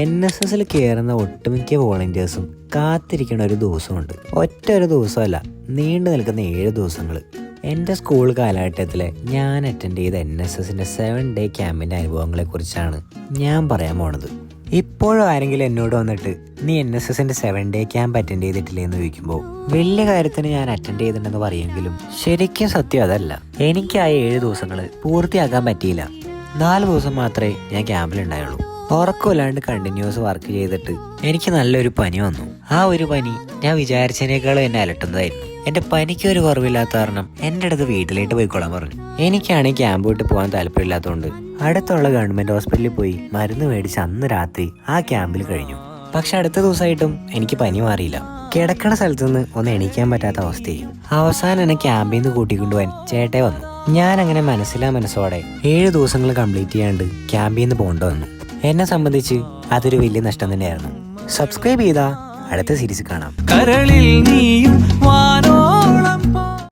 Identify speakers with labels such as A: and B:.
A: NSSൽ കയറുന്ന ഒട്ടുമിക്ക വോളണ്ടിയേഴ്സും കാത്തിരിക്കുന്ന ഒരു ദിവസമുണ്ട്. ഒരു ദിവസമല്ല, നീണ്ടു നിൽക്കുന്ന 7 ദിവസങ്ങൾ. എൻ്റെ സ്കൂൾ കാലഘട്ടത്തിൽ ഞാൻ അറ്റൻഡ് ചെയ്ത NSSൻ്റെ 7 ഡേ ക്യാമ്പിൻ്റെ അനുഭവങ്ങളെക്കുറിച്ചാണ് ഞാൻ പറയാൻ പോണത്. ഇപ്പോഴും ആരെങ്കിലും എന്നോട് വന്നിട്ട് നീ NSSൻ്റെ 7 ഡേ ക്യാമ്പ് അറ്റൻഡ് ചെയ്തിട്ടില്ലേ എന്ന് ചോദിക്കുമ്പോൾ വലിയ കാര്യത്തിന് ഞാൻ അറ്റൻഡ് ചെയ്തിട്ടുണ്ടെന്ന് പറയുമെങ്കിലും ശരിക്കും സത്യം അതല്ല. എനിക്ക് ആ 7 ദിവസങ്ങൾ പൂർത്തിയാക്കാൻ പറ്റിയില്ല. 4 ദിവസം മാത്രമേ ഞാൻ ക്യാമ്പിലുണ്ടായുള്ളൂ. ഉറക്കമില്ലാണ്ട് കണ്ടിന്യൂസ് വർക്ക് ചെയ്തിട്ട് എനിക്ക് നല്ലൊരു പനി വന്നു. ആ ഒരു പനി ഞാൻ വിചാരിച്ചതിനേക്കാളും എന്നെ അലട്ടുന്നതായിരുന്നു. എൻ്റെ പനിക്ക് ഒരു കുറവില്ലാത്ത കാരണം എൻ്റെ അടുത്ത് വീട്ടിലേക്ക് പോയിക്കൊള്ളാൻ പറഞ്ഞു. എനിക്കാണെങ്കിൽ ക്യാമ്പ് വിട്ട് പോകാൻ താല്പര്യമില്ലാത്തതുകൊണ്ട് അടുത്തുള്ള ഗവൺമെൻറ് ഹോസ്പിറ്റലിൽ പോയി മരുന്ന് മേടിച്ച് അന്ന് രാത്രി ആ ക്യാമ്പിൽ കഴിഞ്ഞു. പക്ഷെ അടുത്ത ദിവസമായിട്ടും എനിക്ക് പനി മാറിയില്ല. കിടക്കണ സ്ഥലത്തു നിന്ന് ഒന്ന് എണീക്കാൻ പറ്റാത്ത അവസ്ഥയായി. അവസാനം എന്നെ ക്യാമ്പിൽ നിന്ന് കൂട്ടിക്കൊണ്ടുപോകാൻ ചേട്ടേ വന്നു. ഞാൻ അങ്ങനെ മനസ്സോടെ 7 ദിവസങ്ങൾ കംപ്ലീറ്റ് ചെയ്യാണ്ട് ക്യാമ്പിൽ നിന്ന് പോകേണ്ടി വന്നു. എന്നെ സംബന്ധിച്ച് അതൊരു വലിയ നഷ്ടം തന്നെയായിരുന്നു. സബ്സ്ക്രൈബ് ചെയ്താ അടുത്ത സീരീസ് കാണാം.
B: കരളിൽ നീയും